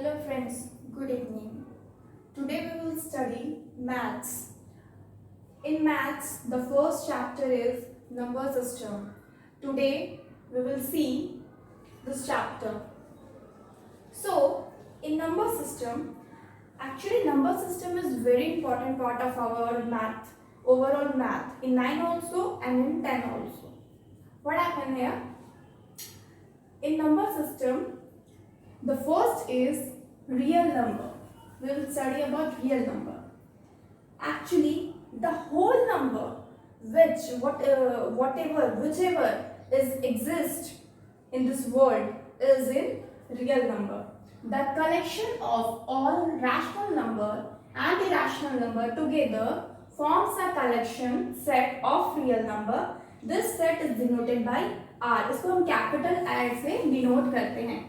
Hello friends, good evening. Today we will study maths. In maths, the first chapter is number system. Today we will see this chapter. So, in number system, actually number system is very important part of our math, overall math, in 9 also and in 10 also. What happened here? In number system, the first is real number. We will study about real number. Actually, the whole number, whichever is exist in this world is in real number. The collection of all rational number and irrational number together forms a collection set of real number. This set is denoted by R. इसको हम capital R से denote करते हैं.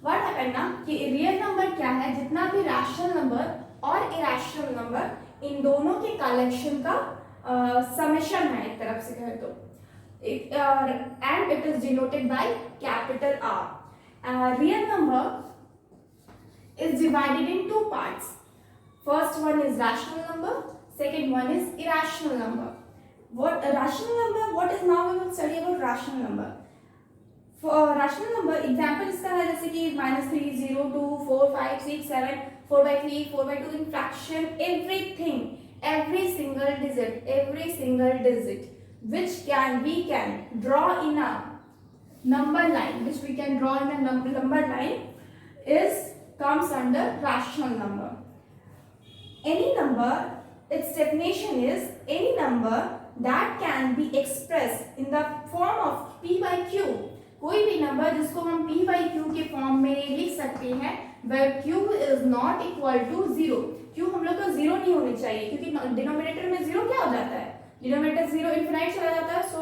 What happen ना कि real number क्या है, जितना भी रैशनल नंबर और इरेशनल नंबर इन दोनों के कलेक्शन का समेशन है एक तरफ से कहे तो, and it is denoted by capital R. Real number is divided in two parts. First one is rational number, second one is irrational number. What a rational number, what is now we will study about rational number. For rational number example इसका है जैसे कि -3, 0, 2, 4, 5, 6, 7, 4/3, 4/2 in fraction, everything, every single digit which we can draw in a number line, which we can draw in a number line comes under rational number. Any number, its definition is any number that can be expressed in the form of p by q. कोई भी number जिसको हम p by q के form में लिख सकते हैं where q is not equal to 0. q हम लोग का 0 नहीं होनी चाहिए क्योंकि डिनोमिनेटर में 0 क्या हो जाता है, डिनोमिनेटर 0 इनफिनाइट चला जाता है. सो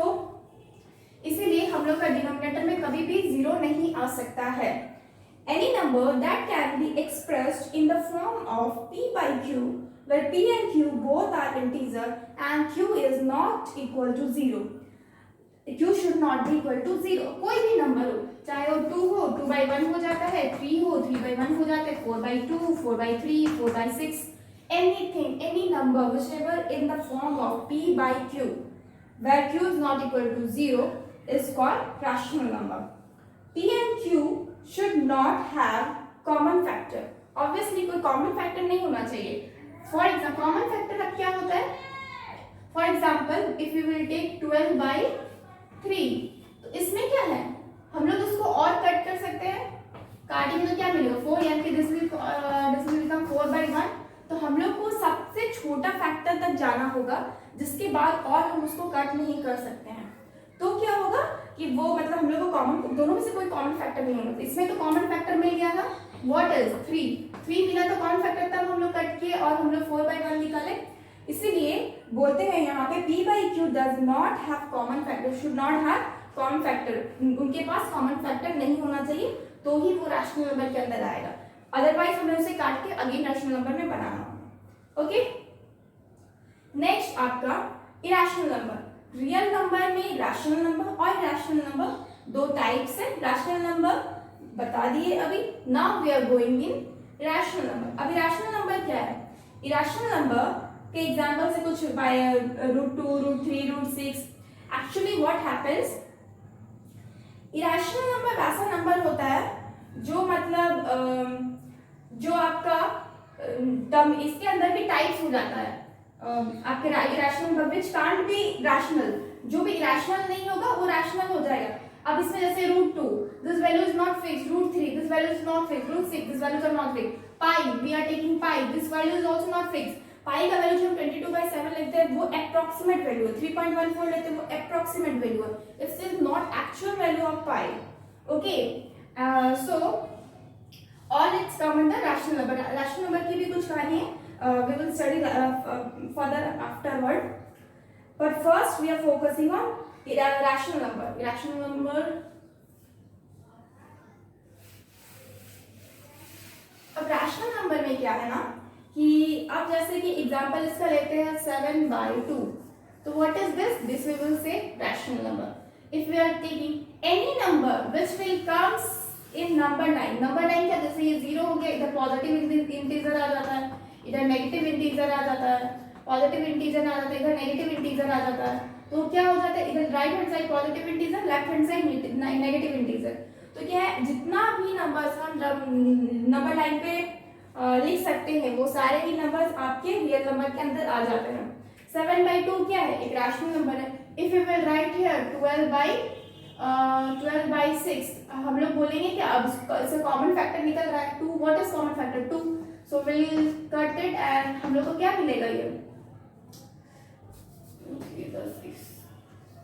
इसीलिए हम लोग का डिनोमिनेटर में कभी भी 0 नहीं आ सकता है. Any number that can be expressed in the form of p by q, where p and q both are integer and q is not equal to 0. q should not be equal to 0. कोई भी number हो, चाहे वो 2 हो, 2/1 हो जाता है, 3 हो, 3/1 हो जाता है, 4/2, 4/3, 4/6, anything, any number whichever in the form of p by q, where q is not equal to 0 is called rational number. p and q should not have common factor. Obviously कोई common factor नहीं होना चाहिए. For example, common factor अब क्या होता है? For example, if we will take 12/3, तो इसमें क्या है, हम लोग इसको और कट कर सकते हैं. काटेंगे तो क्या मिलेगा 4, यानी कि this will become 4/1. तो हम लोग को सबसे छोटा फैक्टर तक जाना होगा जिसके बाद और हम उसको कट नहीं कर सकते हैं. तो क्या होगा कि वो मतलब हम लोग को कॉमन, दोनों में से कोई कॉमन फैक्टर नहीं होगा. इसमें तो कॉमन फैक्टर मिल गया था. व्हाट इज 3 मिला तो कॉमन फैक्टर तब हम लोग कट किए और हम लोग 4/1 निकाले. इसीलिए बोलते हैं यहाँ पे p by q does not have common factor, should not have common factor. उनके पास कॉमन फैक्टर नहीं होना चाहिए तो ही वो रैशनल नंबर के अंदर आएगा. अदरवाइज हमें उसे काट के अगेन रैशनल नंबर में बनाना होगा. ओके, नेक्स्ट आपका इरेशनल नंबर. रियल नंबर में रैशनल नंबर और इरेशनल नंबर दो टाइप्स है. रैशनल नंबर बता दिए अभी. Now we are going in irrational number. अब इरेशनल नंबर क्या है? इरेशनल नंबर के एग्जांपल से कुछ √2, √3, √6. Actually what happens, irrational number ऐसा नंबर होता है जो मतलब जो आपका इसके अंदर भी टाइप्स हो जाता है. आपके irrational number which can't be rational, जो भी इरेशनल नहीं होगा वो रैशनल हो जाएगा. अब इसमें जैसे √2, this value is not fixed. √3, this value is not fixed. √6, this values are not fixed. Pi, we are taking pi, this value is also not fixed. Pi का वैल्यू जो हम 22/7 लेते हैं वो अप्रॉक्सीमेट वैल्यू है. 3.14 लेते हैं वो अप्रॉक्सीमेट वैल्यू है. It's is not actual value of pi. Okay, so all it's come in the rational number. Rational number की भी कुछ कहानी है. We will study further afterward, but first we are focusing on rational number. Rational number. अब rational number में क्या है ना कि अब जैसे कि एग्जांपल इसका लेते हैं 7/2. तो what is this? This we will say rational number. If we are taking any number which will comes in number line क्या, जैसे ये 0 हो गया, इधर पॉजिटिव इंटीजर आ जाता है, इधर नेगेटिव इंटीजर आ जाता है, पॉजिटिव इंटीजर आ जाता है, इधर नेगेटिव इंटीजर आ जाता है, तो क्या हो जाता है, इधर right hand side positive integer, left hand side negative integer. तो क्या है, जितना भी नंबर्स हम नंबर लाइन पे लिख सकते हैं वो सारे ही नंबर्स आपके रियल नंबर के अंदर आ जाते हैं। 7/2 क्या है, एक रैशनल नंबर है। If you will write here 12/6, हम लोग बोलेंगे कि अब इससे कॉमन फैक्टर निकल रहा है 2, what is common factor 2, so will cut it and हम लोग को क्या मिलेगा, ये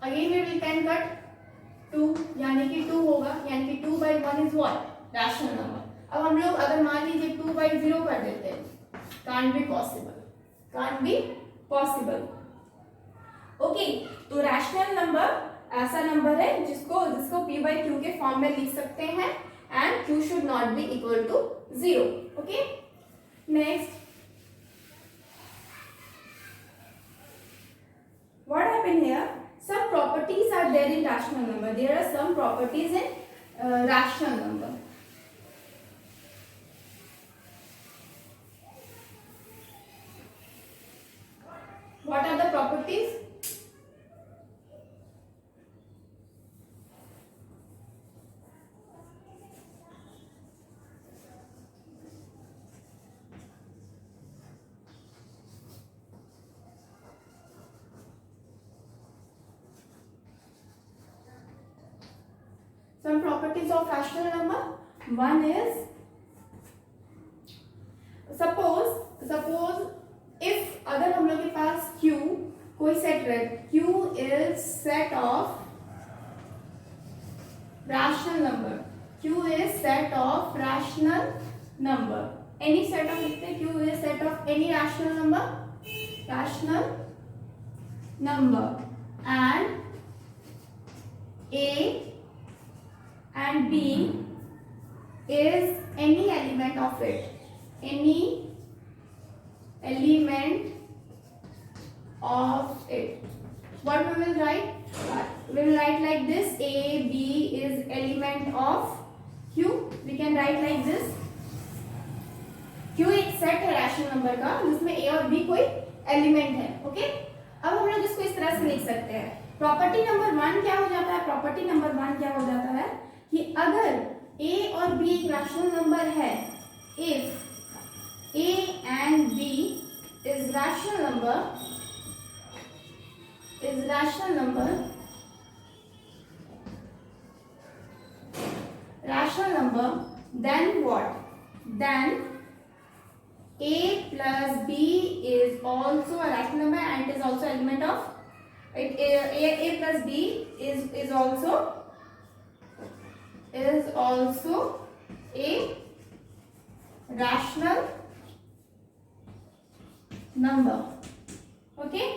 again we will can cut 2, यानी कि 2 होगा, यानी कि 2/1 इज व्हाट, रैशनल नंबर। अब हम लोग अगर मान लीजिए 2/0 कर देते हैं, कांट बी पॉसिबल। ओके, तो रैशनल नंबर ऐसा नंबर है जिसको p/q के फॉर्म में लिख सकते हैं and q should not be equal to 0। Okay, next what happened here, some properties are there in rational number, there are some properties in rational number. What are the properties? Some properties of rational number. One is, suppose if अगर हम लोग के पास Q कोई set रहे, Q is set of rational number, Q is set of rational number, any set of लिखते हैं, Q is set of any rational number and A and B is any element of it, what we will write, we will write like this, A B is element of Q, we can write like this, Q एक set है rational number का जिसमें A और B कोई element है। Okay, अब हम लोग इसको इस तरह से लिख सकते हैं। प्रॉपर्टी नंबर 1 क्या हो जाता है, प्रॉपर्टी नंबर 1 क्या हो जाता है कि अगर A और B एक रैशनल नंबर है, if A and B is rational number, then what, then A plus B is also a rational number and it is also element of it. A plus B is also a rational number. Okay,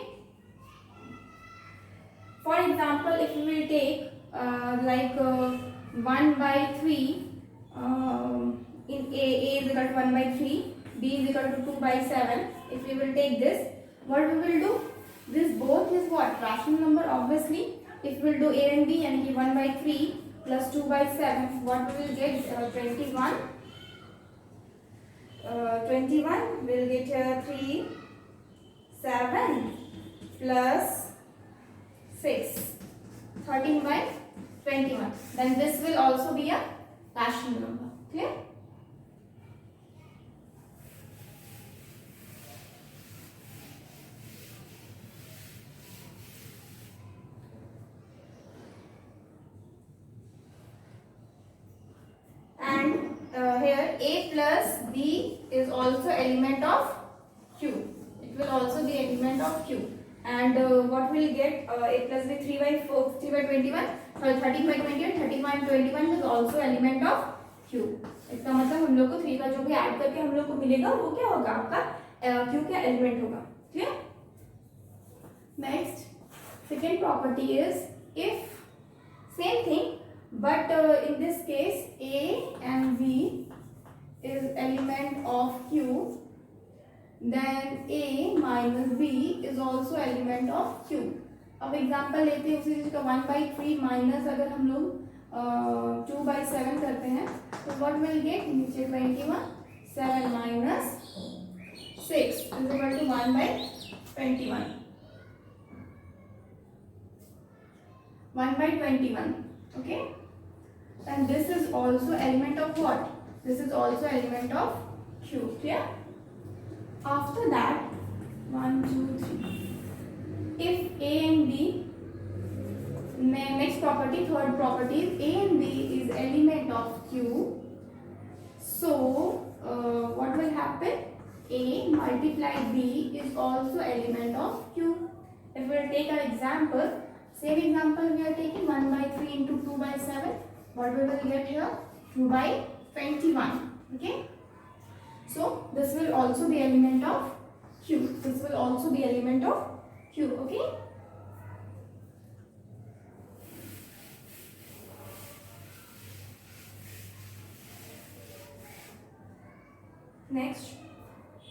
for example, if we will take like 1/3, in A is equal to 1/3, B is equal to 2/7. If we will take this, what we will do, this both is what, rational number obviously. If we will do A and B, यानी कि 1/3 plus 2/7, what we will get, 21. 21 will get 3, 7 plus 6, 13/21. Then this will also be a rational number. Clear? Here A plus B is also element of Q. It will also be element of Q. And what will get, A plus B 3/21, 13/21, 13/21 is also element of Q. इसका मतलब हम लोग को 3 का जो भी add करके हम लोग को मिलेगा वो क्या होगा, आपका Q का एलिमेंट होगा। Clear? Next, second property is, if same thing but in this case A and B is element of Q, then A minus B is also element of Q. अब एग्जांपल लेते हैं उसी चीज का, 1/3 minus अगर हम लोग 2/7 करते हैं तो व्हाट विल गेट, नीचे 21, 7 minus 6 is equal to 1/21. 1/21. Okay, and this is also element of what? This is also element of Q. Clear? After that, 1 2 3, if A and B, next property, third property, A and B is element of Q, so what will happen? A multiply B is also element of Q. If we take an example, same example we are taking 1/3 into 2/7. What we will get here? 2/21. Okay. So this will also be element of Q. This will also be element of Q. Okay. Next,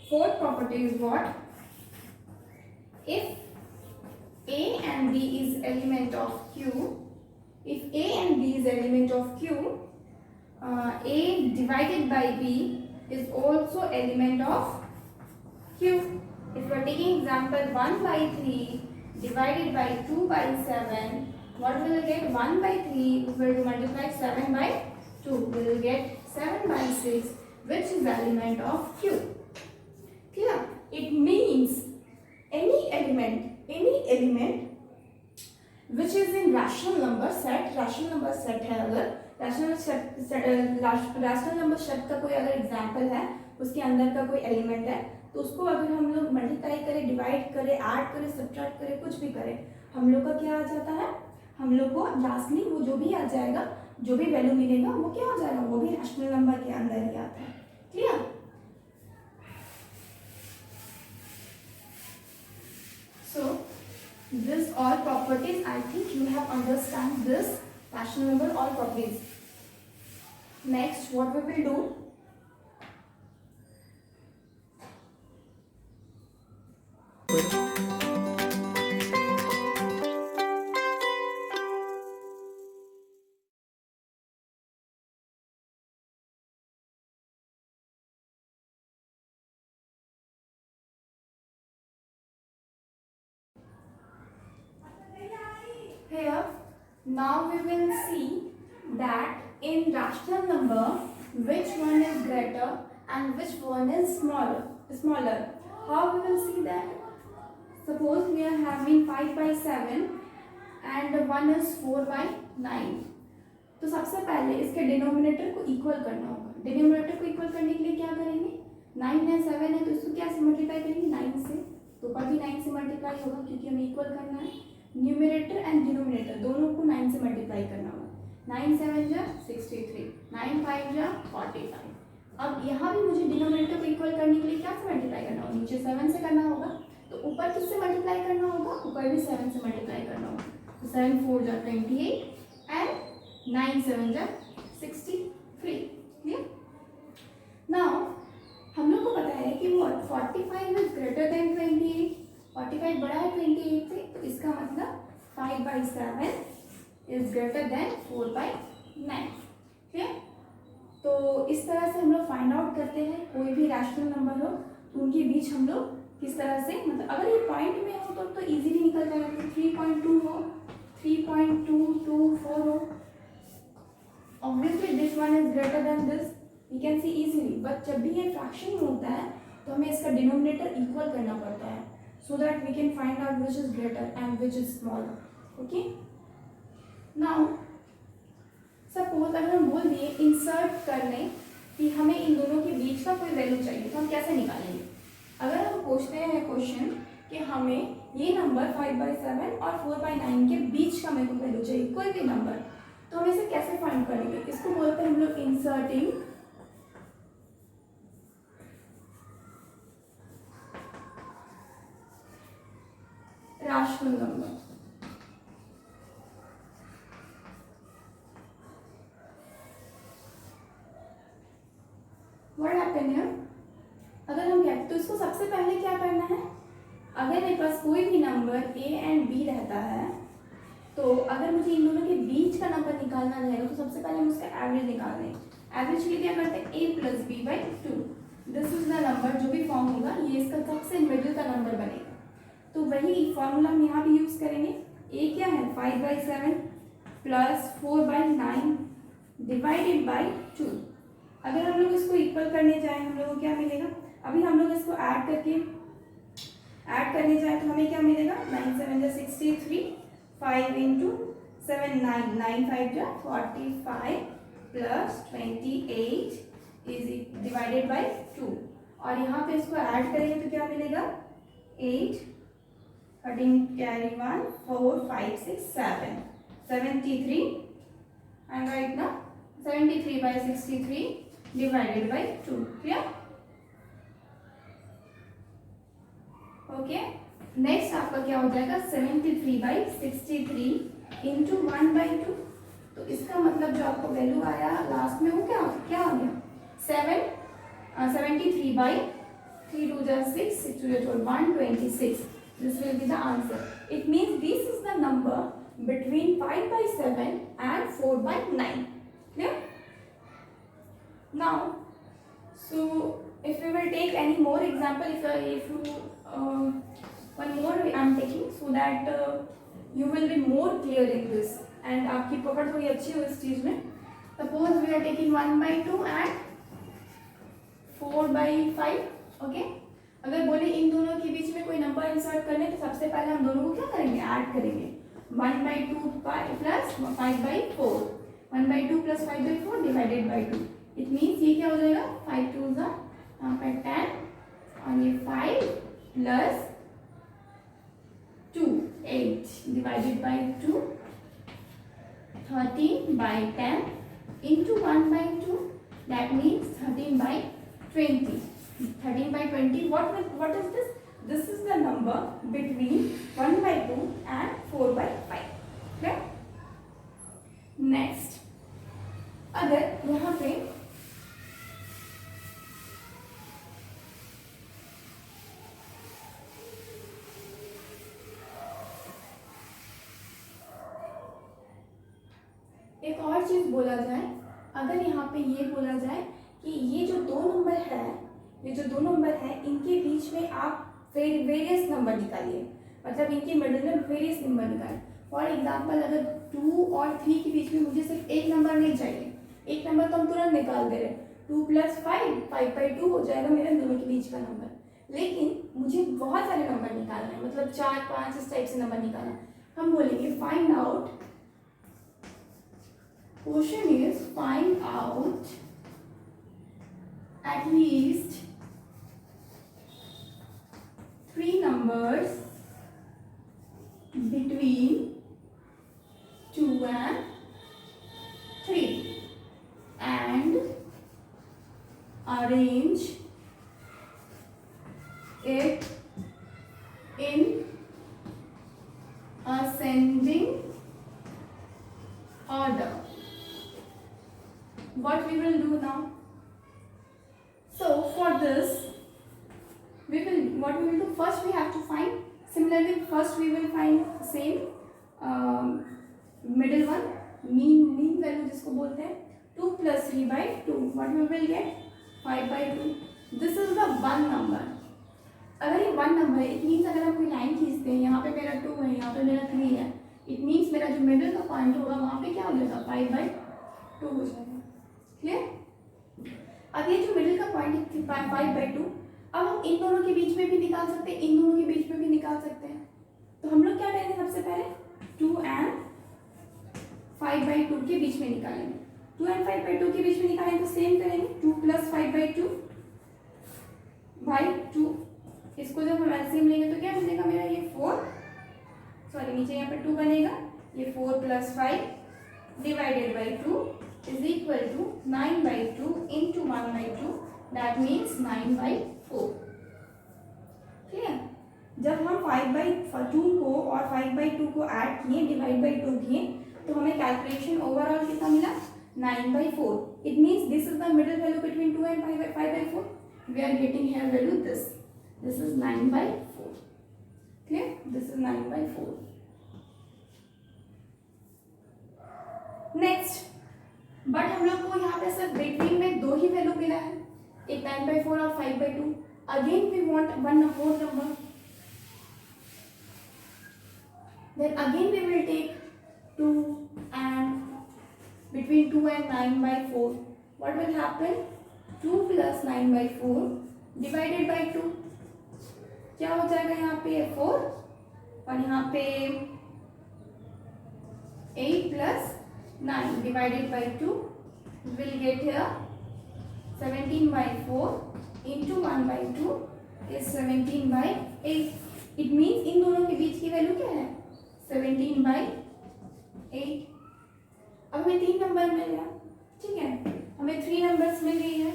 fourth property is what? If A and B is element of Q, if A and B is element of Q, A divided by B is also element of Q. If we are taking example 1/3 divided by 2/7, what will we get? 1/3 is going to multiply 7/2. We will get 7/6, which is element of Q. Clear? It means any element which is in rational number set है, अगर rational number set का कोई अगर example है, उसके अंदर का कोई एलिमेंट है, तो उसको अगर हम लोग मल्टीप्लाई करें, डिवाइड करें, ऐड करें, सब्ट्रैक्ट करें, कुछ भी करें, हम लोग का क्या आ जाता है? हम लोग को लास्टली वो जो भी आ जाएगा, जो भी वैल्यू मिलेगा वो क्या आ जाएगा? वो भी रैशनल नंबर के अंदर ही आता है. Clear? So this all properties, I think you have understand this rational number all properties. Next, what we will do? Here, now we will see that in rational number, which one is greater and which one is smaller. How we will see that? Suppose we are having 5/7 and one is 4/9. तो सबसे पहले इसके denominator को equal करना होगा. Denominator को equal करने के लिए क्या करेंगे? 9 है, 7 है, तो इसको क्या से मल्टीप्लाई करेंगे? 9 से. तो ऊपर भी 9 से मल्टीप्लाई होगा क्योंकि हमें इक्वल करना है. न्यूमिनेटर एंड डिनोमिनेटर दोनों को 9 से मल्टीप्लाई करना होगा. 9 7 जा 63, 9 5 जा 45. अब यहाँ भी मुझे डिनोमिनेटर को इक्वल करने के लिए क्या से मल्टीप्लाई करना होगा? नीचे 7 से करना होगा. तो ऊपर किससे मल्टीप्लाई करना होगा? ऊपर भी 7 से मल्टीप्लाई करना होगा. तो 7 4 जा 28 एंड 9 7 जा 63. क्लियर? नाउ हम लोग को पता है कि वो 45 इज ग्रेटर देन 28. 45 बड़ा है 28 से, तो इसका मतलब 5/7 इज ग्रेटर देन 4/9. ठीक है? तो इस तरह से हम लोग फाइंड आउट करते हैं कोई भी रैशनल नंबर हो तो उनके बीच हम लोग किस तरह से, मतलब अगर ये पॉइंट में हो तो इजीली निकल जाएगा. 3.2 हो, 3.224 हो, obviously this one is greater than this, we can see easily. But जब भी ये फ्रैक्शन में होता है तो हमें इसका डिनोमिनेटर इक्वल करना पड़ता है, so that we can find out which is greater and which is smaller. Okay, now suppose अगर हम बोल दिए इंसर्ट करने कि हमें इन दोनों के बीच का कोई वैल्यू चाहिए, तो हम कैसे निकालेंगे? अगर हम पूछते हैं क्वेश्चन कि हमें ये नंबर 5/7 और 4/9 के बीच का मेरे को वैल्यू चाहिए, कोई भी नंबर, तो हम इसे कैसे फाइंड करेंगे? इसको बोलते हैं हम लोग inserting rational number. What happened here? अगर हम कहते तो इसको सबसे पहले क्या करना है? अगर मेरे पास कोई भी नंबर a एंड b रहता है तो अगर मुझे इन दोनों के बीच का नंबर निकालना रहेगा तो सबसे पहले हम उसका एवरेज निकालने हैं। एवरेज के लिए क्या करते हैं, a plus b by two. This is the number, जो भी फॉर्म होगा ये इसका सबसे मिडिल का नंबर बनेगा। तो वही फॉर्मूला हम यहाँ भी यूज करेंगे। a क्या है 5/7 प्लस 4/9 डिवाइडेड बाई 2। अगर हम लोग इसको इक्वल करने जाए हम लोग को क्या मिलेगा, अभी हम लोग इसको ऐड करने जाए तो हमें क्या मिलेगा, 9 7 63, 5 into 7 9, 9 5 45 plus 28 is divided by 2। और यहाँ पे इसको ऐड करेंगे तो क्या मिलेगा, 8 13 carry 1 4 5 6 7 73 and right now 73/63 divided by 2. Clear? Okay, next आपका क्या हो जाएगा 73/63 इंटू 1/2। तो इसका मतलब जो आपको वैल्यू आया लास्ट में वो क्या क्या आ गया 73/3 2 6 6 2 126। This will be the answer. It means this is the number between 5/7 and 4/9. Clear? Now, so if we will take any more example, if you one more I am taking so that you will be more clear in this and आपकी पकड़ थोड़ी अच्छी हो इस चीज में। Suppose we are taking 1/2 and 4/5. Okay, अगर बोले इन दोनों के बीच में कोई नंबर इंसर्ट करने तो सबसे पहले हम दोनों को क्या करेंगे, ऐड करेंगे। 1/2 plus 5/4, 1/2 plus 5/4 divided by 2। It means ये क्या हो जाएगा 5 2 यहाँ पर 10 और ये 5 plus 2 8 divided by 2 13/10 into 1/2 that means 13/20। 13/20 what is this? This is the number between 1/2 and 4/5. Okay? Next, अगर यहाँ पे एक और चीज बोला जाए, अगर यहाँ पे ये बोला जाए कि ये जो दो नंबर है इनके बीच में आप वेरियस नंबर निकालिए, मतलब इनके मिडिल में वेरियस नंबर निकालिए। फॉर एग्जांपल अगर 2 और 3 के बीच में मुझे सिर्फ एक नंबर नहीं चाहिए, एक नंबर तो हम तुरंत निकाल दे रहे, 2 + 5 5/2 हो जाएगा मेरे दोनों के बीच का नंबर। लेकिन मुझे बहुत सारे नंबर निकालना है, मतलब 4 5 इस टाइप से नंबर निकालना। हम बोलेंगे find out, question is find out at least 3 numbers between 2 and 3 and arrange it in ascending order. What we will do now? So for this what we will do, first we have to find, similarly first we will find same middle one, mean value जिसको बोलते हैं 2 + 3/2 what we will get 5/2। this is the one number। अगर ये one number है, it means अगर हम कोई line खींचते हैं, यहाँ पे मेरा 2 है, यहाँ पे मेरा 3 है, it means मेरा जो मिडिल का पॉइंट होगा वहाँ पे क्या हो जाएगा 5/2 हो जाएगा। क्लियर? अब ये जो मिडिल का पॉइंट है 5/2, अब हम इन दोनों के बीच में भी निकाल सकते हैं, इन दोनों के बीच में भी निकाल सकते हैं। तो हम लोग क्या करेंगे, सबसे पहले 2 and 5/2 के बीच में निकालेंगे। 2 and 5/2 के बीच में निकालेंगे तो सेम करेंगे, 2 + 5/2 बाई 2। इसको जब हम एलसीएम लेंगे तो क्या मिलेगा मेरा, ये 4 सॉरी नीचे यहाँ पे 2 बनेगा, ये 4 + 5 divided by 2 is equal to 9/2 into 1/2 that means 9/4। Clear? जब हम 5/2 को और 5/2 को ऐड किए, डिवाइड बाई 2 किए, तो हमें कैलकुलेशन ओवरऑल कितना मिला 9/4। It means this is the middle value between 2 and 5/4। We are getting here value this is 9/4। Clear? This is 9/4। Next, but हम लोग को यहाँ पे सिर्फ बिटवीन में दो ही वैल्यू मिला है, एक 9/4 और 5/2. Again we want one whole number. Then again we will take 2 and between 2 and 9/4. What will happen? 2 plus 9/4 divided by 2. क्या हो जाएगा यहाँ पे 4 और यहाँ पे 8 plus 9 divided by 2 will get here 17/4 into 1/2 is 17/8. It means इन दोनों के बीच की वैल्यू क्या है? 17/8. अब हमें 3 नंबर मिल गया, ठीक है, हमें 3 नंबर्स मिल गई है.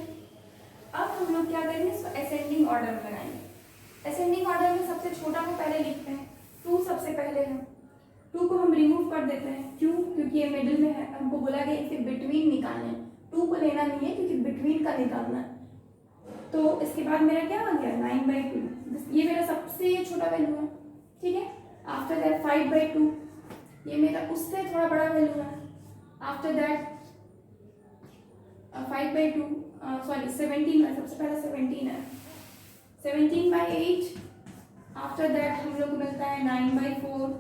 अब हम लोग क्या करेंगे, इसको असेंडिंग ऑर्डर में लगाएंगे. असेंडिंग ऑर्डर में सबसे छोटा को पहले लिखते हैं. 2 सबसे पहले है, 2 को हम रिमूव कर देते हैं. क्यों? क्योंकि ये मिडिल में है, हमको बोला गया इसे बिटवीन निकालना है. 2 को लेना नहीं है क्योंकि बिटवीन का निकालना है. तो इसके बाद मेरा क्या आ गया 9/2. ये मेरा सबसे छोटा वैल्यू है, ठीक है. आफ्टर दैट 5/2, ये मेरा उससे थोड़ा बड़ा वैल्यू है. आफ्टर दैट 5/2 सॉरी 17 है, सबसे पहले 17 है. 17/8. आफ्टर दैट हम लोग को मिलता है 9/4.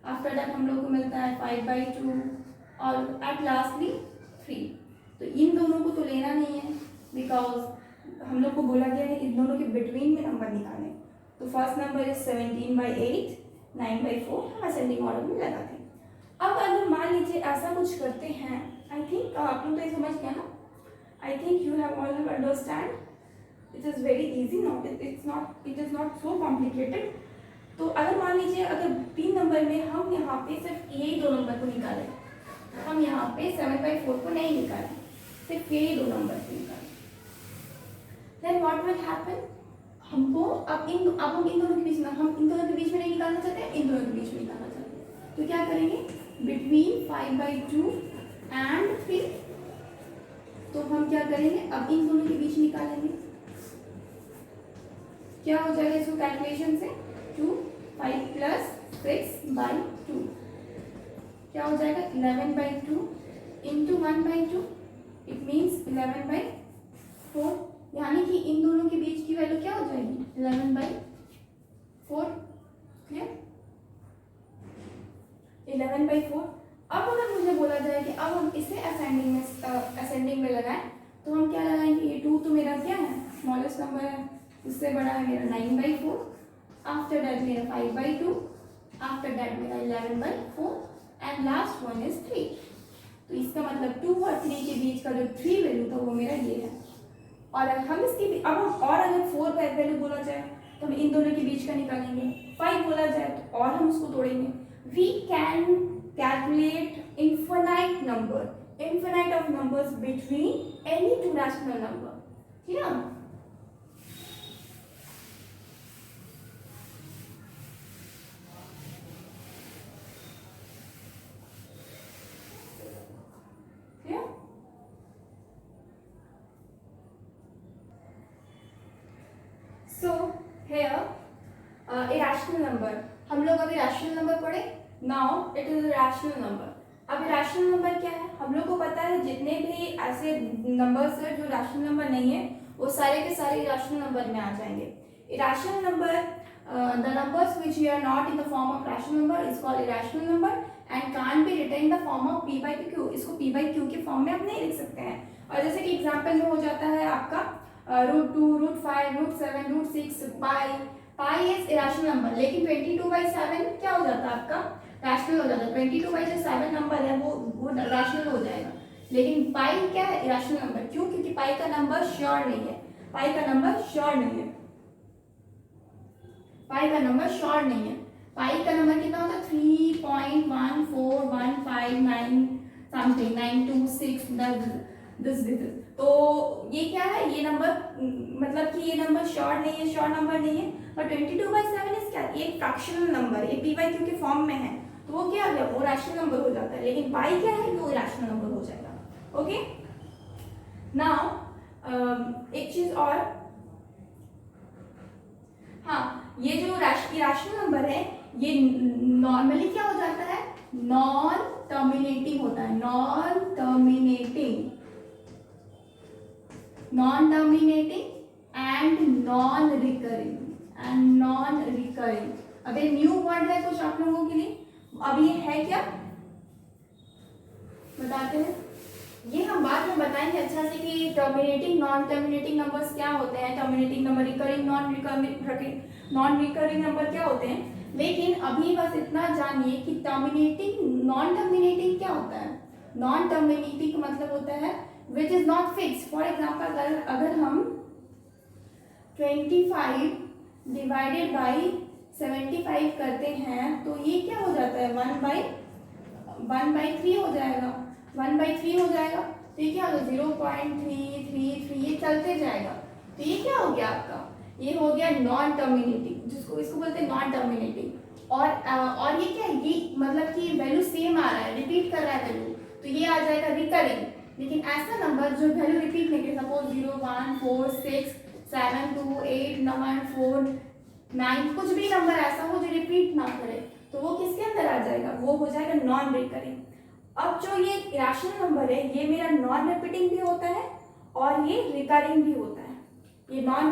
आफ्टर दैट हम लोग को मिलता है 5/2 और एट लास्टली 3. तो इन दोनों को तो लेना नहीं है बिकॉज हम लोग को बोला गया है इन दोनों के बिटवीन में नंबर निकालें. तो फर्स्ट नंबर इज 17/8, 9/4 हम असेंडिंग ऑर्डर में लगाते हैं. अब अगर मान लीजिए ऐसा कुछ करते हैं, आई थिंक आप लोग तो ये समझ गया ना. I think you have all have understand. It is very easy, not it is not so complicated. तो अगर मान लीजिए अगर 3 नंबर में हम यहाँ पे सिर्फ यही 2 नंबर को निकालें, हम यहाँ पे 7/4 को नहीं निकालें, सिर्फ यही 2 नंबर को निकालें, देन व्हाट विल हैपन. हमको अब हम इन दोनों के बीच में, हम इन दोनों के बीच में नहीं निकालना चाहते हैं, इन दोनों के बीच में निकालना चाहते हैं. तो क्या करेंगे, बिटवीन 5/2 एंड 3. तो हम क्या करेंगे, अब इन दोनों के बीच निकालेंगे. क्या हो जाएगा इसको कैलकुलेशन से 2 5 प्लस 6/2 क्या हो जाएगा 11/2 इंटू 1/2. It means 11/4. यानी कि इन दोनों के बीच की वैल्यू क्या हो जाएगी 11/4. क्लियर? 11/4. अब अगर मुझे बोला जाए कि अब हम इसे असेंडिंग में लगाएं, तो हम क्या लगाएंगे, ये 2 तो मेरा क्या है स्मॉलेस्ट नंबर है, उससे बड़ा है मेरा 9/4. आफ्टर दैट मेरा 5/2. आफ्टर दैट मेरा 11/4 एंड लास्ट वन इज 3. तो इसका मतलब 2 और 3 के बीच का जो 3 वैल्यू था वो मेरा ये है. और हम इसकी अब हम और अगर 4 वैल्यू बोला जाए तो हम इन दोनों के बीच का निकालेंगे. 5 बोला जाए तो और हम उसको तोड़ेंगे. We can calculate infinite number, infinite of numbers between any 2 rational number. ठीक है ना? So here irrational number, हम लोग अभी रैशनल नंबर पढ़े. Now it is rational number. अब रैशनल नंबर क्या है, हम लोग को पता है जितने भी ऐसे नंबर्स है जो रैशनल नंबर नहीं है वो सारे के सारे इरेशनल नंबर में आ जाएंगे. Irrational number, the numbers which are not in the form of rational number is called irrational number and can't be written in the form of p/q. इसको p/q के फॉर्म में आप नहीं लिख सकते हैं. और जैसे कि एग्जांपल में हो जाता है आपका √2, √5, √7, √6 पाई इज इरेशनल नंबर. लेकिन 22/7 क्या हो जाता है आपका रैशनल हो जाता है. 22/7 नंबर है वो रैशनल हो जाएगा. लेकिन पाई क्या है इरेशनल नंबर. क्यों? क्योंकि पाई का नंबर श्योर नहीं है. पाई का नंबर श्योर नहीं है. पाई का नंबर श्योर नहीं है. पाई का नंबर कितना होता है 3.14159 समथिंग 926 दिस. तो ये क्या है, ये नंबर मतलब कि ये नंबर श्योर नहीं है, श्योर नंबर नहीं है. और 22/7 इज क्या, ये फ्रैक्शनल नंबर, ये p/q के फॉर्म में है. तो वो क्या है, वो रैशनल नंबर हो जाता है. लेकिन पाई क्या है, वो इरेशनल नंबर हो जाएगा. ओके. नाउ एक चीज और, हाँ, ये जो इरेशनल नंबर है ये नॉर्मली क्या हो जाता है नॉन टर्मिनेटिंग होता है, non terminating and non recurring, अब ये न्यू वर्ड है कुछ आप लोगों के लिए। अब ये है क्या बताते हैं, ये हम बाद में बताएंगे अच्छा से कि टर्मिनेटिंग नॉन टर्मिनेटिंग नंबर्स क्या होते हैं, terminating number, recurring non recurring number क्या होते हैं। लेकिन अभी बस इतना जानिए कि टर्मिनेटिंग नॉन टर्मिनेटिंग क्या होता है। नॉन टर्मिनेटिंग का मतलब होता है which is not fix. For example अगर हम 25 डिवाइडेड बाई 75 करते हैं तो ये क्या हो जाता है, 1/3 हो जाएगा, 1/3 हो जाएगा। तो ये क्या होगा 0.333, ये चलते जाएगा। तो ये क्या हो गया आपका, ये हो गया नॉन टर्मिनेटिंग, इसको बोलते हैं नॉन टर्मिनेटिंग। और ये क्या है, ये मतलब कि वैल्यू सेम आ रहा है, रिपीट कर रहा है वैल्यू, तो ये आ जाएगा रिकरिंग। लेकिन ऐसा नंबर जो वैल्यू रिपीट नहीं करे, सपोज 0 1 4 6 7 2 8 9 4 9, कुछ भी नंबर ऐसा हो जो रिपीट ना करे, तो वो किसके अंदर आ जाएगा, वो हो जाएगा नॉन रिकरिंग। अब जो ये रैशनल नंबर है ये मेरा नॉन रिपीटिंग भी होता है और ये रिकरिंग भी होता है। ये नॉन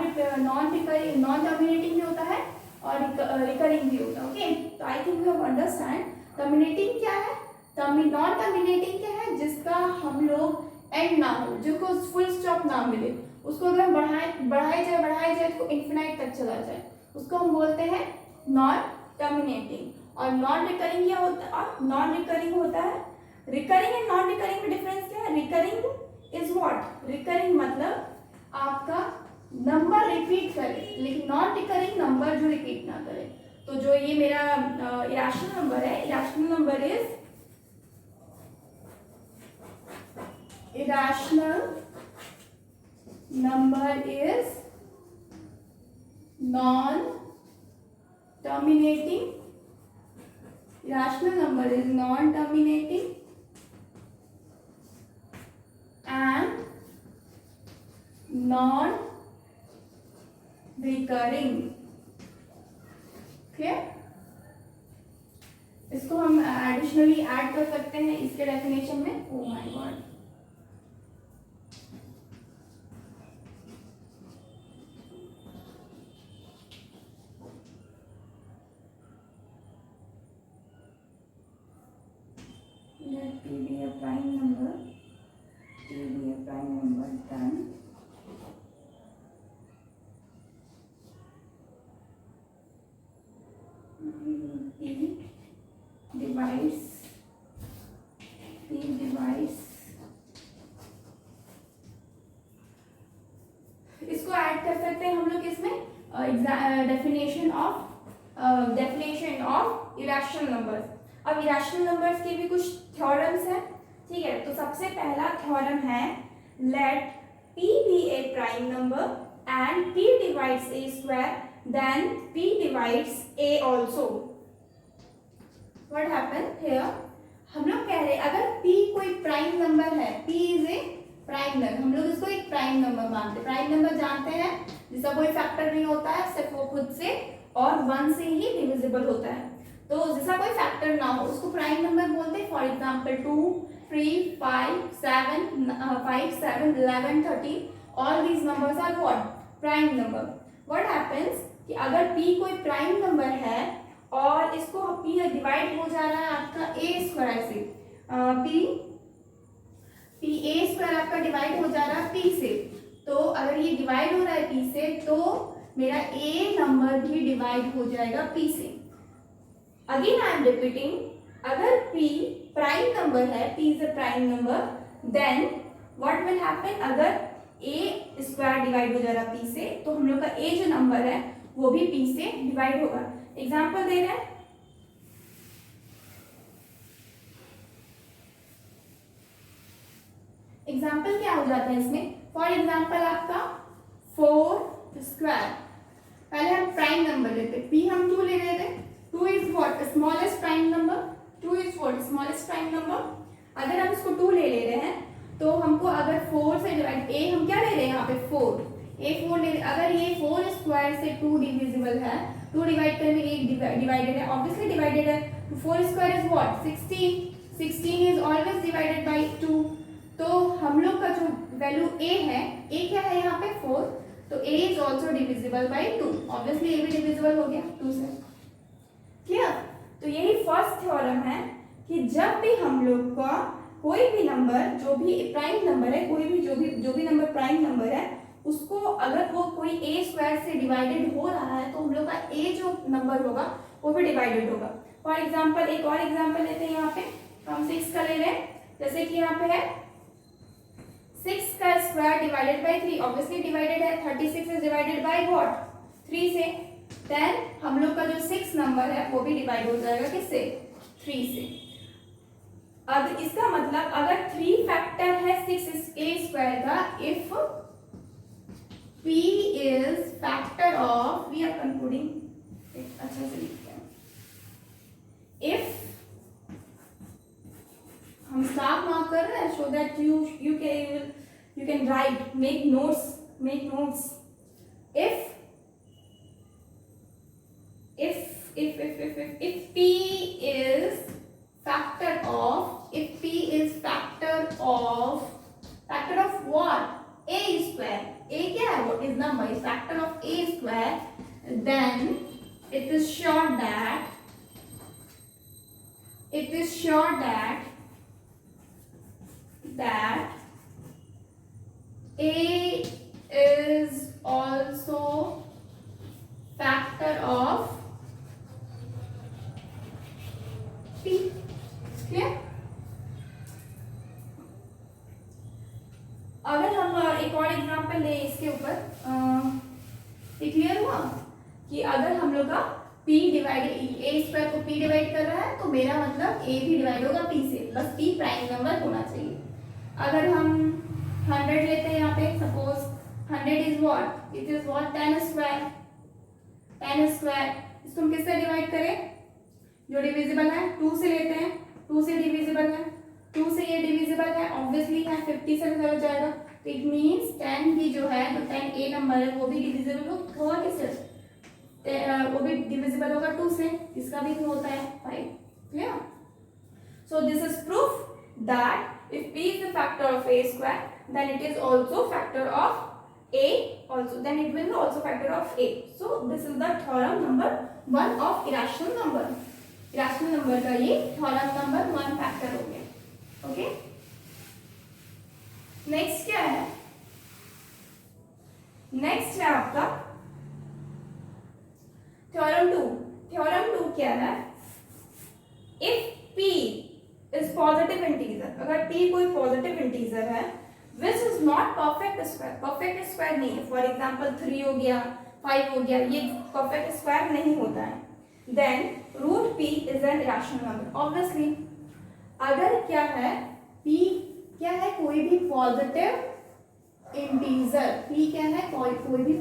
टर्मिनेटिंग भी होता है और रिकरिंग भी होता है। ओके, तो I think you have understand terminating क्या है, नॉन टर्मिनेटिंग क्या है, जिसका हम लोग एंड ना हो, जिसको फुल स्टॉप ना मिले, उसको अगर हम बढ़ाए जाए तो इन्फिनाइट तक चला जाए, उसको हम बोलते हैं नॉन टर्मिनेटिंग। और नॉन रिकरिंग क्या होता है, नॉन रिकरिंग होता है। रिकरिंग एंड नॉन रिकरिंग में डिफरेंस क्या है, रिकरिंग इज व्हाट, रिकरिंग मतलब आपका नंबर रिपीट करे, लेकिन नॉन रिकरिंग नंबर जो रिपीट ना करे। तो जो ये मेरा इरेशनल नंबर है, irrational number is non terminating, irrational number is non-terminating and non-recurring। Clear, इसको हम एडिशनली ऐड कर सकते हैं इसके डेफिनेशन में। Oh my God, let P be a prime number, P be a prime number, then P divides, इसको add कर सकते हैं हम लोग इसमें डेफिनेशन ऑफ इरेशनल नंबर्स। अब इरेशनल नंबर्स के भी कुछ थ्योरम्स हैं, ठीक है। तो सबसे पहला थ्योरम है late P be a prime number and P divides a square, then P divides a also। What happened here? हम लोग कह रहे हैं अगर P कोई प्राइम नंबर है, P is a prime number, हम लोग इसको एक प्राइम नंबर मानते हैं। प्राइम नंबर जानते हैं जिसका कोई फैक्टर नहीं होता है, सिर्फ वो खुद से और 1 से ही डिविजिबल होता है। तो जिसका कोई फैक्टर ना हो उसको प्राइम नंबर बोलते हैं। For example 2 3 5 7 11 13, all these numbers are what, prime number. What happens कि अगर P कोई प्राइम नंबर है और इसको P डिवाइड हो जा रहा है आपका a स्क्वायर से, P a स्क्वायर आपका डिवाइड हो जा रहा है P से, तो अगर ये डिवाइड हो रहा है P से तो मेरा a नंबर भी डिवाइड हो जाएगा P से। अगेन आई एम रिपीटिंग, अगर P प्राइम नंबर है, P is a prime number, then what will happen, अगर a स्क्वायर डिवाइड हो जा रहा है P से, तो हम लोग का a जो नंबर है वो भी P से डिवाइड होगा। एग्जाम्पल दे रहे हैं, एग्जाम्पल क्या हो जाता है इसमें। फॉर एग्जाम्पल आपका 4 स्क्वायर, पहले हम प्राइम नंबर लेते, P हम 2 ले रहे थे, 2 is what, smallest prime number, 2 is what, smallest prime number. अगर हम इसको 2 ले रहे हैं तो हमको अगर 4 से डिवाइड, a हम क्या ले रहे हैं यहाँ पे 4 ले रहे, अगर ये 4 स्क्वायर से 2 डिविजिबल है, 2 डिवाइड करने में 1 डिवाइडेड है, ऑब्वियसली डिवाइडेड है, 4 square is what 16, 16 is always divided by 2। तो हम लोग का जो वैल्यू a है, a क्या है यहाँ पे 4, तो a is also divisible by 2। Obviously a भी डिविजिबल हो गया 2 से। क्लियर? तो यही फर्स्ट थ्योरम है कि जब भी हम लोग का कोई भी नंबर जो भी प्राइम नंबर है, कोई भी जो भी नंबर प्राइम नंबर है, उसको अगर वो कोई a स्क्वायर से डिवाइडेड हो रहा है तो हम लोग का a जो नंबर होगा वो भी डिवाइडेड होगा। फॉर एग्जांपल एक और एग्जांपल लेते हैं, यहाँ पे हम 6 का ले रहे हैं। जैसे कि यहाँ पे है 6 का square divided by 3, obviously divided है। 36 इज डिवाइडेड बाय व्हाट 3 से। देन हम लोग का जो 6 नंबर है वो भी डिवाइड हो जाएगा किससे 3 से। अब इसका मतलब अगर 3 फैक्टर है 6a स्क्वायर का, if p is factor of, we are concluding, अच्छा से लिखते हैं, if हम स्टाफ मार्क कर रहे हैं so that you can write, make notes, if p is factor of what a square, a क्या है, what is number, is factor of a square, then it is sure that a is also factor of p। clear? अगर हम एक और example ले इसके ऊपर, ये क्लियर हुआ कि अगर हम लोग का p डिवाइडेड a स्क्वायर को p डिवाइड कर रहा है तो मेरा मतलब a भी डिवाइड होगा p से, बस p प्राइम नंबर होना चाहिए। अगर हम 100 लेते हैं यहाँ पे, suppose 100 is what, it is what 10 square, इसको हम किससे डिवाइड करें, जो डिविजिबल है 2 से लेते हैं, 2 से डिविजिबल है, 2 से ये डिविजिबल है, ऑब्वियसली है 50 से हो जाएगा, तो इट मींस 10 भी जो है, तो 10 a नंबर है वो भी डिविजिबल होगा किससे, वो भी डिविजिबल होगा 2 से, इसका भी होता है 5। Clear? So this is proof that if p is the factor of a square, then it is also factor of a also, then it will be also factor of a. So this is the theorem number 1 of irrational number। irrational number का ये theorem number 1 factor हो गया। Okay, next क्या है, next है आपका theorem 2। Theorem 2 क्या है, if p is positive integer, अगर p कोई पॉजिटिव इंटीजर है which is not perfect square, perfect square नहीं है, फॉर एग्जांपल 3 हो गया, 5 हो गया, ये परफेक्ट स्क्वायर नहीं होता है, then root p is an irrational number. Obviously अगर क्या है p क्या है, कोई भी पॉजिटिव इंटीजर, p क्या है, कोई भी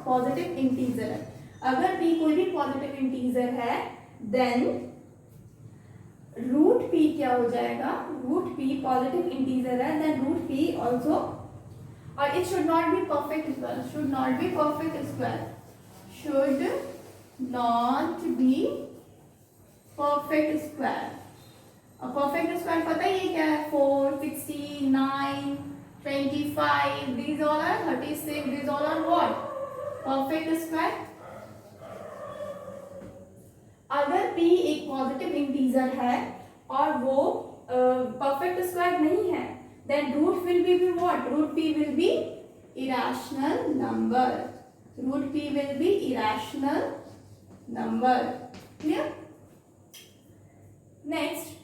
पॉजिटिव इंटीजर है, अगर p कोई भी पॉजिटिव इंटीजर है देन रूट p क्या हो जाएगा, रूट p पॉजिटिव इंटीजर है, देन रूट p ऑल्सो, और it should not be perfect square, should not be perfect square, should not be perfect square. अब परफेक्ट स्क्वायर पता ही क्या है, 4, 69, 25, these all are 36, these all are what, perfect square. अगर p एक positive integer है और वो परफेक्ट स्क्वायर नहीं है, then root will be what, root p will be irrational number, root p will be irrational number. Clear? Next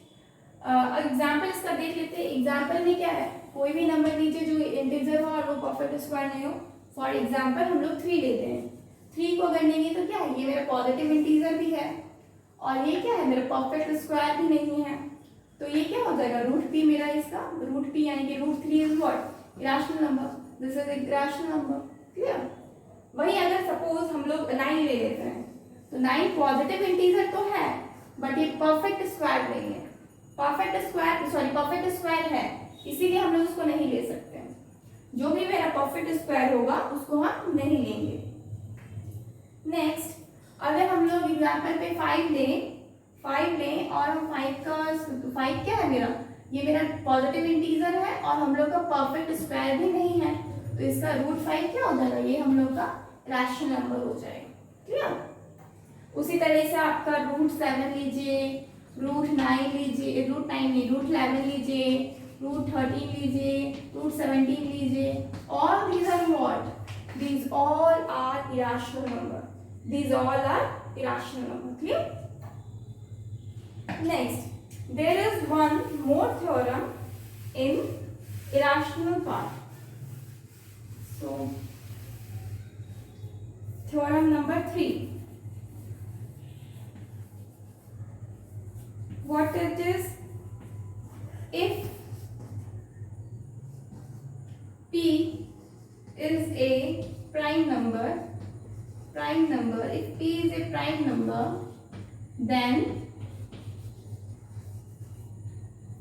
example इसका देख लेते हैं। एग्जाम्पल में क्या है, कोई भी नंबर लीजिए जो इंटीजर हो और वो परफेक्ट स्क्वायर नहीं हो। फॉर एग्जाम्पल हम लोग 3 लेते हैं, 3 को अगर लेंगे तो क्या है, ये मेरा पॉजिटिव इंटीजर भी है और ये क्या है, मेरा परफेक्ट स्क्वायर भी नहीं है, तो ये क्या हो जाएगा, रूट p मेरा इसका, रूट p यानी कि root 3 is what, irrational number, this is irrational number. Clear? वही अगर सपोज हम लोग 9 ले लेते हैं, तो 9 पॉजिटिव इंटीजर तो है बट ये परफेक्ट स्क्वायर नहीं है, परफेक्ट स्क्वायर है, इसीलिए हम लोग उसको नहीं ले सकते हैं। जो भी मेरा परफेक्ट स्क्वायर होगा उसको हम नहीं लेंगे। नेक्स्ट अगर हम लोग एग्जाम्पल पे 5 लें, 5 लें और हम 5 क्या है मेरा, ये मेरा पॉजिटिव इंटीजर है और हम लोग का परफेक्ट स्क्वायर भी नहीं है, तो इसका √5 क्या हो जाएगा, ये हम लोग का रैशनल नंबर हो जाएगा। क्लियर। उसी तरह से आपका √7 लीजिए, √9 लीजिए, √11 लीजिए, √13 लीजिए, √17 लीजिए, all these are what? These all are irrational number. These all are irrational number. Clear? Next, there is one more theorem in irrational part. So, theorem number 3. What it is? If P is a prime number, if P is a prime number, then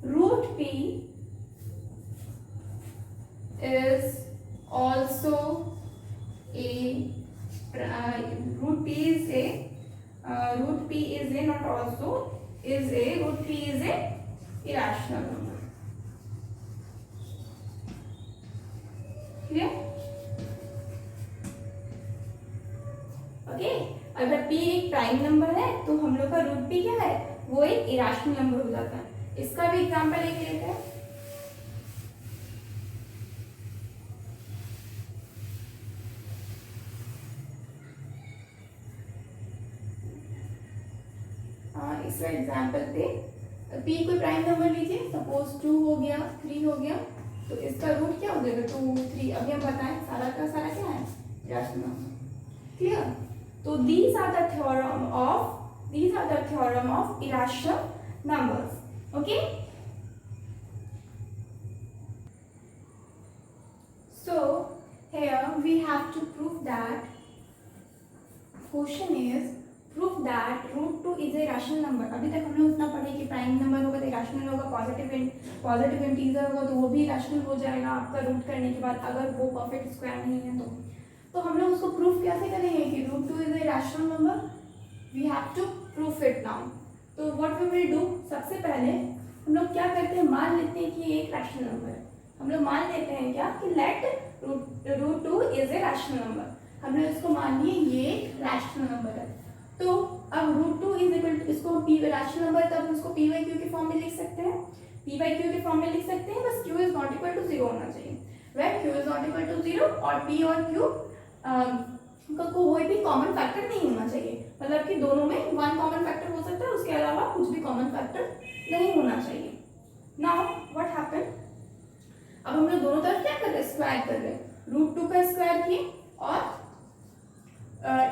√P is also a √P is a not also is a √P is a irrational number. Clear? Okay, अगर P एक prime number है तो हम लोग का √P क्या है, वो एक इरेशनल नंबर हो जाता है। इसका भी एग्जांपल लेके लेते हैं। इसका एग्जांपल पे P कोई प्राइम नंबर लीजिए, सपोज 2 हो गया, 3 हो गया, तो इसका रूट क्या हो जाएगा, 2 3। अभी हम बताएं सारा का सारा क्या है, इरेशनल नंबर। क्लियर। तो these are the theorem of irrational numbers. Okay. So here we have to prove that, question is prove that √2 is a rational number. अभी तक हमने उतना पढ़े कि प्राइम नंबर होगा तो इरेशनल होगा, पॉजिटिव इंटीजर होगा तो वो भी इरेशनल हो जाएगा आपका रूट करने के बाद, अगर वो परफेक्ट स्क्वायर नहीं है तो हम लोग उसको प्रूफ कैसे करेंगे कि √2 is a rational number, we have to proof it now. तो व्हाट वी विल डू, सबसे पहले हम लोग क्या करते हैं, मान लेते हैं कि ये एक रैशनल नंबर है। हम लोग मान लेते हैं क्या कि let √2 is a rational number, हमने इसको मान लिए ये एक रैशनल नंबर है। तो अब √2 इज इक्वल टू, इसको पी रैशनल नंबर, तब हम इसको p/q के फॉर्म में लिख सकते हैं, p/q के फॉर्म में लिख सकते हैं, बस q is not equal to 0 होना चाहिए। Where q is not equal to 0 और p और q का कोई भी कॉमन फैक्टर नहीं होना चाहिए, मतलब कि दोनों में 1 कॉमन फैक्टर हो सकता है, उसके अलावा कुछ भी कॉमन फैक्टर नहीं होना चाहिए। नाउ व्हाट हैपन, अब हम लोग दोनों तरफ क्या कर रहे हैं, स्क्वायर कर रहे हैं। √2 का स्क्वायर किए और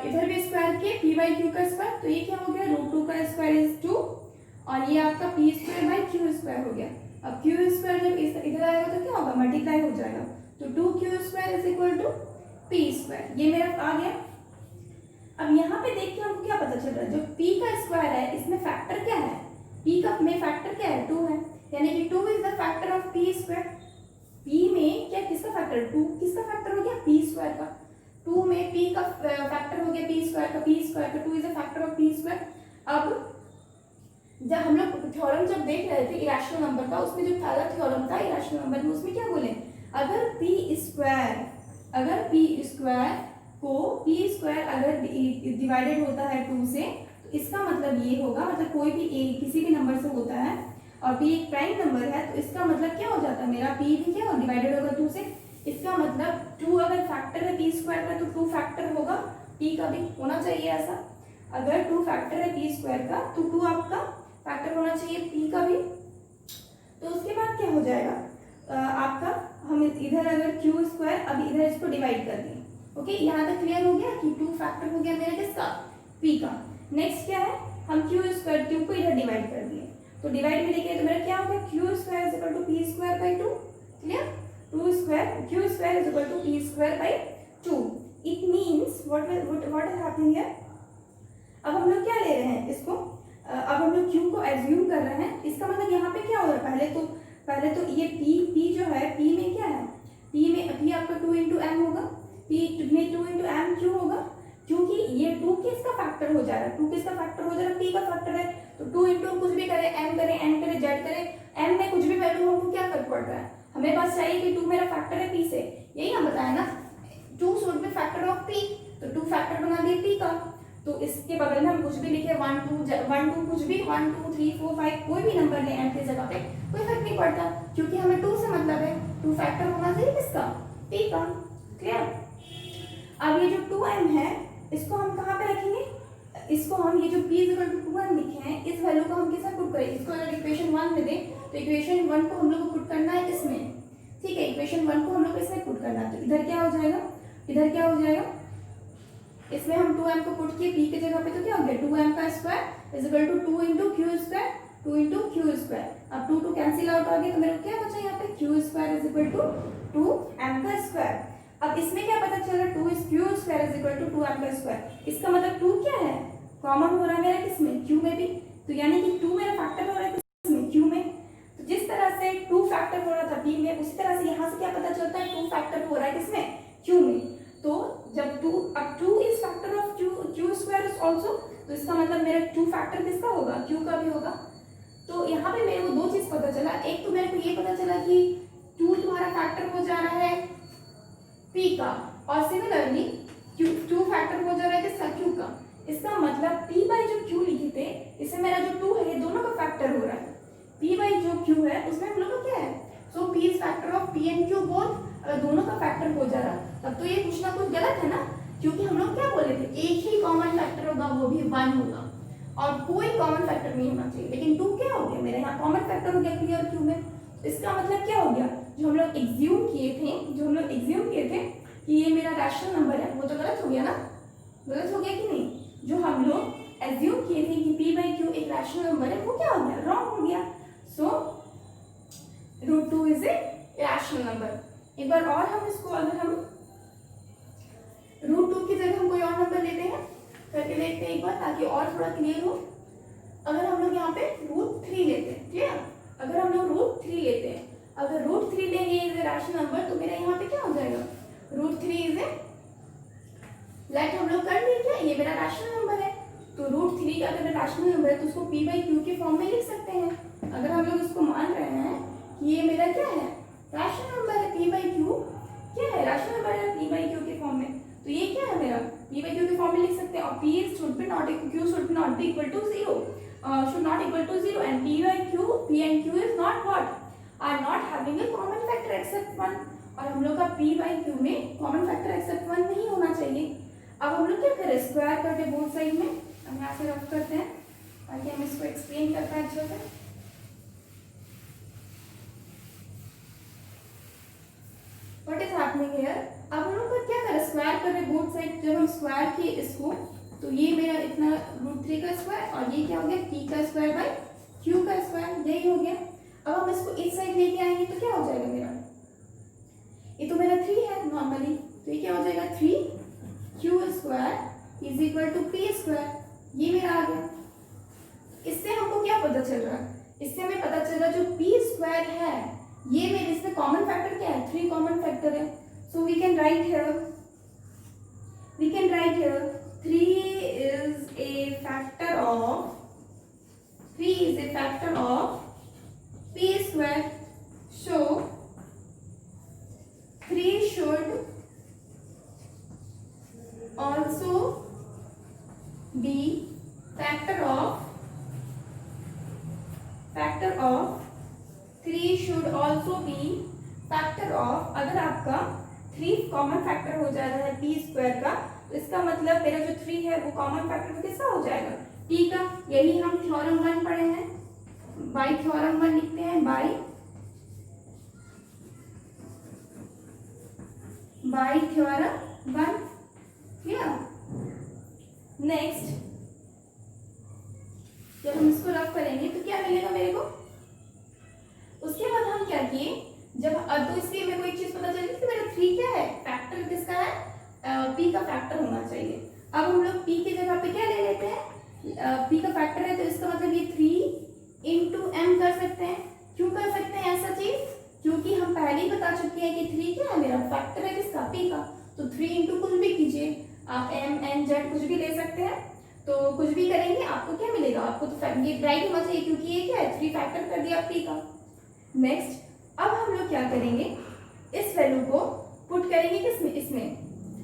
इधर भी स्क्वायर किए, p/q का स्क्वायर, तो ये क्या हो गया, √2 का स्क्वायर इज 2 और ये आपका p²/q² हो गया। अब q² जब इधर आएगा तो क्या होगा, मल्टीप्लाई हो जाएगा, तो 2q² is equal to p², ये मेरा आ गया। अब यहाँ पे देख के हमको क्या पता चल रहा है, जो p का स्क्वायर है इसमें फैक्टर क्या है, p का में फैक्टर क्या है, 2 है, यानी कि 2 is the factor of p²। p में क्या किसका फैक्टर, 2 किसका फैक्टर हो गया, p² का। 2 में p का फैक्टर हो गया p² का, p² का 2 is the factor of p²। अब जब हम लोग थ्योरम जब देख रहे थे इरेशनल नंबर का, उसमें जो पहला थ्योरम था इरेशनल नंबर में, उसमें क्या बोले, अगर p² को p² अगर डिवाइडेड होता है 2 से, तो इसका मतलब ये होगा, मतलब कोई भी किसी भी नंबर से होता है और p एक प्राइम नंबर है, तो इसका मतलब क्या हो जाता है, मेरा p भी क्या डिवाइडेड होगा 2 से, इसका मतलब 2 अगर फैक्टर है p² का तो 2 फैक्टर होगा p का भी, होना चाहिए ऐसा। अगर 2 फैक्टर है p² का तो 2 आपका फैक्टर होना चाहिए p का भी। तो उसके बाद क्या हो जाएगा, आपका हम इधर अगर q², अब इधर इसको डिवाइड कर दें। ओके, यहाँ तक क्लियर हो गया कि 2 फैक्टर हो गया मेरा किसका, p का। नेक्स्ट क्या है, हम q² को इधर डिवाइड कर दिए, तो डिवाइड में देखिए तो मेरा क्या हो गया, q² is equal to p²/2। Clear, q² is equal to p²/2। It means what is happening here, अब हम लोग क्या ले रहे हैं इसको, अब हम लोग q को एज्यूम कर रहे हैं, इसका मतलब यहाँ पे क्या हो रहा है, पहले तो ये p जो है, p में क्या है, p आपका 2 × m होगा, p में 2 × m क्यों होगा, क्योंकि ये 2 किसका फैक्टर हो जा रहा है, 2 किसका फैक्टर हो जा रहा है, p का फैक्टर है। तो 2 इंटू कुछ भी करे, m करे, n करे, z करे, m में कुछ भी वैल्यू हमको क्या फर्क पड़ रहा है, हमें बस चाहिए कि 2 मेरा फैक्टर है p से, यही हम बताया ना, 2 should be factor of p, तो 2 फैक्टर बना दिए p का। तो इसके बगल में हम कुछ भी लिखे 1 2 कुछ भी 1 2 3 4 5 कोई भी नंबर ले m की जगह पे, कोई फर्क नहीं पड़ता, क्योंकि हमें 2 से मतलब है, 2 फैक्टर होना चाहिए किसका, p का। क्लियर। अब ये जो 2m है इसको हम कहाँ पे रखेंगे, इसको हम ये जो p 2m लिखे हैं इस वैल्यू को हम किसमें पुट करें, इसको अगर इक्वेशन 1 में दें तो इक्वेशन 1 को हम लोग को पुट करना है इसमें, ठीक है, इक्वेशन 1 को हम लोग को इसमें पुट करना है। तो इधर क्या हो जाएगा, इधर क्या हो जाएगा, इसमें हम 2m को पुट किए p की जगह पे, तो क्या हो गया 2m का square is equal to 2 into q square, 2 into q square. अब 2 कैंसिल आउट हो गया तो मेरे को क्या बचा यहाँ पे, q square is equal to 2m का स्क्वायर। अब इसमें क्या पता चल रहा है, 2 q square is equal to 2m का स्क्वायर, इसका मतलब 2 क्या है, कॉमन हो रहा है मेरा किसमें, q में भी, तो यानी कि 2 मेरा फैक्टर हो रहा है किसमें, q में। तो जिस तरह से 2 फैक्टर हो रहा था p में, उसी तरह से यहाँ से क्या पता चलता है 2 फैक्टर हो रहा है किसमें, q में। तो जब 2 अब 2 is factor of q square is also, तो इसका मतलब मेरा 2 फैक्टर किसका होगा, q का भी होगा। तो यहाँ पे मेरे को दो चीज पता चला, एक तो मेरे को ये पता चला कि 2 तुम्हारा फैक्टर हो जा रहा है p का, और सिमिलरली 2 फैक्टर हो जा रहा है किसका, q का। इसका मतलब p बाई जो q लिखे थे इससे मेरा जो 2 है दोनों का फैक्टर हो रहा है, p बाई जो q है उसमें हम लोग का क्या है, सो p is factor of p and q both, अगर दोनों का फैक्टर हो जा रहा तब तो ये कुछ ना कुछ गलत है ना, क्योंकि हम लोग क्या बोले थे एक ही कॉमन फैक्टर होगा वो भी 1 होगा और कोई कॉमन फैक्टर नहीं होना चाहिए, लेकिन 2 क्या हो गया मेरा यहाँ कॉमन फैक्टर हो गया p और q में। इसका मतलब क्या हो गया, जो हम लोग एज्यूम किए थे कि ये मेरा रैशनल नंबर है वो तो गलत हो गया ना, गलत हो गया कि नहीं, जो हम लोग एज्यूम किए थे कि p बाई q एक रैशनल नंबर है वो क्या हो गया, रॉन्ग हो गया। सो √2 इज ए रैशनल नंबर। एक बार और हम इसको, अगर हम √2 की जगह हम कोई और नंबर लेते हैं, करके देखते हैं एक बार ताकि और थोड़ा क्लियर हो। अगर हम लोग यहाँ पे √3 लेते हैं, क्लियर, अगर हम लोग √3 लेते हैं, अगर √3 लेंगे इज ए रैशनल नंबर तो मेरा यहाँ पे क्या हो जाएगा, √3 इज ए, लाइक हम लोग कर लिए क्या, ये मेरा रैशनल नंबर है, तो √3 का अगर रैशनल नंबर है तो उसको p बाई q के फॉर्म में लिख सकते हैं। अगर हम लोग इसको मान रहे हैं कि ये मेरा क्या है, रैशनल नंबर है, p बाई q क्या है, रैशनल नंबर है p बाई q के फॉर्म में, तो ये क्या है मेरा p बाई q के फॉर्म में लिख सकते हैं, और p should be not q should not be equal to 0, should not equal to 0, and p by q, p and q is not what, are not having a common factor except 1, और हम लोग का p by q में common factor accept 1 नहीं होना चाहिए। अब हम लोग क्या करें, स्क्वायर करके बोथ साइड में, हम यहाँ से रफ करते हैं ताकि हम इसको एक्सप्लेन कर पाए अच्छे से। What is happening here? अब हम लोग को क्या करें, स्क्वायर कर रहे बोथ साइड, जब हम स्क्वायर किए इसको तो ये मेरा इतना √3 का स्क्वायर और ये क्या हो गया p का स्क्वायर बाई q का स्क्वायर, यही हो गया। अब हम इसको इस साइड लेके आएंगे तो क्या हो जाएगा मेरा, ये तो मेरा 3 है नॉर्मली, तो ये क्या हो जाएगा 3q square is equal to p square, ये मेरा आ गया। इससे हमको क्या पता चल रहा है, इससे हमें पता चल रहा है जो p स्क्वायर है ये मेरे, इसमें कॉमन फैक्टर क्या है, 3 कॉमन फैक्टर है, so we can write here 3 is a factor of p square, so 3 should also be factor of 3 should also be factor of, अगर आपका 3 कॉमन फैक्टर हो जा रहा है p स्क्वायर का, तो इसका मतलब मेरा जो 3 है वो कॉमन फैक्टर किसका हो जाएगा, p का। यही हम थ्योरम 1 पढ़े हैं, बाई थ्योरम 1 लिखते हैं, बाई थ्योरम 1, क्लियर। नेक्स्ट जब हम इसको रफ करेंगे तो क्या मिलेगा मेरे को, उसके बाद हम क्या किए, जब तो इसलिए मेरे को एक चीज पता चली कि मेरा 3 क्या है, फैक्टर किसका है, p का फैक्टर होना चाहिए। अब हम लोग p की जगह पे क्या ले लेते हैं, p का फैक्टर है तो इसका मतलब ये 3 इंटू m कर सकते हैं। क्यों कर सकते हैं ऐसा चीज, क्योंकि हम पहले ही बता चुके हैं कि 3 क्या है मेरा फैक्टर है किसका, p का, तो 3 इंटू कुछ भी कीजिए आप m n z तो कुछ भी करेंगे आपको क्या मिलेगा, आपको तो ये राइट होना चाहिए क्योंकि ये क्या है 3 फैक्टर कर दिया p का। नेक्स्ट अब हम लोग क्या करेंगे, इस वैल्यू को पुट करेंगे किसमें, इसमें।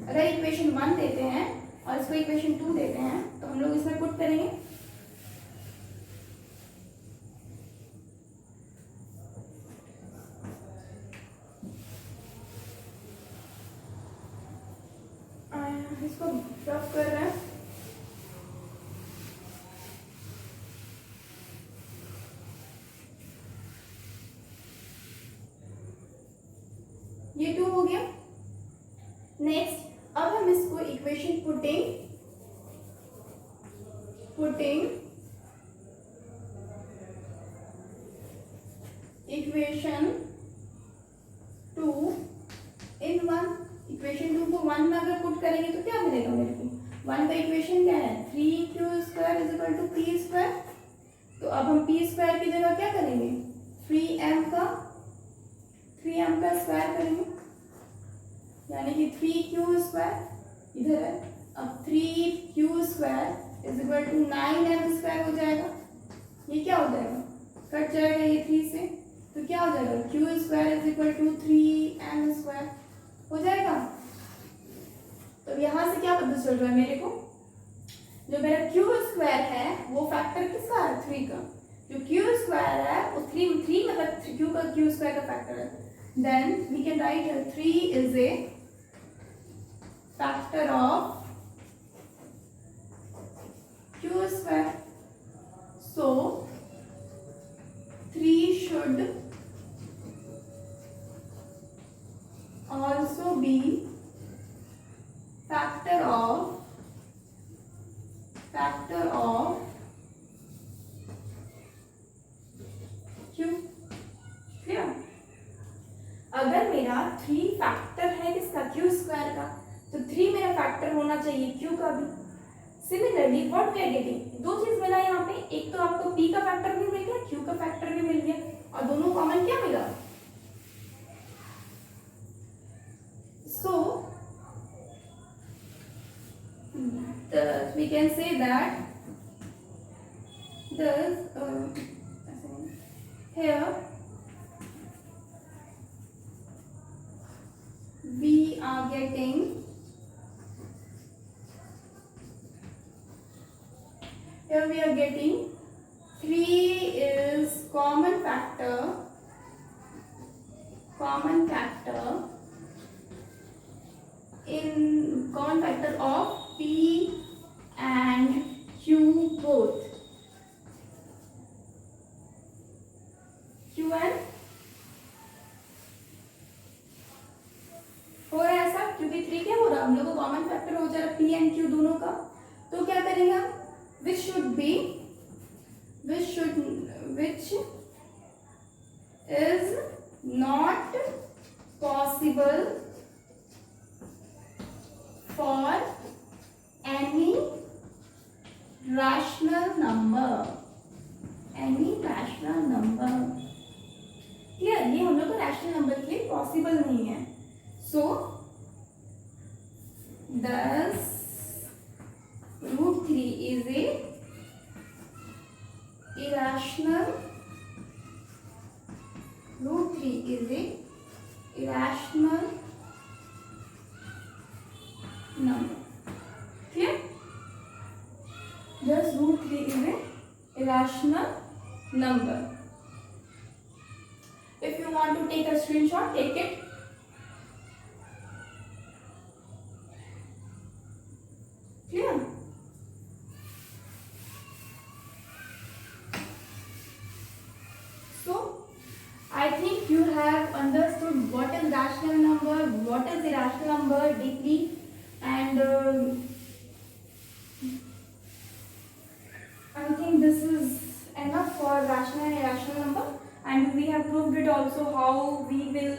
अगर इक्वेशन 1 देते हैं और इसको इक्वेशन 2 देते हैं तो हम लोग इसमें पुट करेंगे। इसको रफ कर रहे हैं। ये 2 हो गया। नेक्स्ट अब हम इसको इक्वेशन पुटिंग इक्वेशन 2 इन 1, इक्वेशन 2 को 1 में अगर पुट करेंगे तो क्या मिलेगा मेरे को, 1 का इक्वेशन क्या है 3q² = p²। तो अब हम p² की जगह क्या करेंगे 3m का स्क्वायर करेंगे, यानी कि 3q² इधर है। अब 3q² = 9m² हो जाएगा। ये क्या हो जाएगा, कट जाएगा ये 3 से, तो क्या हो जाएगा q² = 3m² हो जाएगा। तो यहाँ से क्या पता चल रहा है मेरे को, जो मेरा q² है वो फैक्टर किसका है 3 का, जो q² है वो 3 मतलब q का q² का फैक्टर है। Then we can write 3 is a factor of q²। So 3 should also be factor of q। Clear. अगर मेरा 3 फैक्टर है किसका q² का, तो 3 मेरा फैक्टर होना चाहिए q का भी। Similarly what we are getting, दो चीज मिला यहाँ पे, एक तो आपको p का फैक्टर भी मिल गया, q का फैक्टर भी मिल गया, और दोनों कॉमन क्या मिला। So we can say that here we are getting here we are getting 3 is common factor in common factor of p and q both, q and हो रहा है ऐसा क्योंकि 3 क्या हो रहा है, हम लोग को कॉमन फैक्टर हो जा रहा है p and q दोनों का। तो क्या करेंगे हम, which is not possible for any rational number। Clear, ये हम लोग को रैशनल नंबर के लिए पॉसिबल नहीं है। सो thus √3 is a irrational number। clear, thus √3 is a irrational number। if you want to take a screenshot, take it। clear, so I think you have understood what is rational number, what is irrational number deeply, and I think this is enough for rational and irrational number, and we have proved it also how we will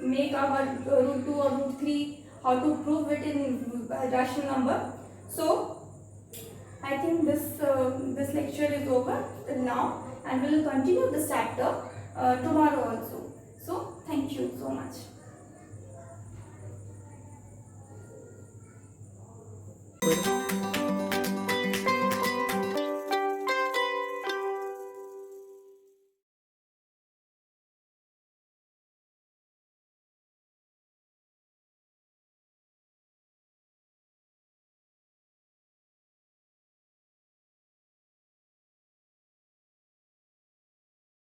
make our √2 or √3, how to prove it in rational number. So I think this lecture is over till now, and we will continue this chapter tomorrow also. So thank you so much.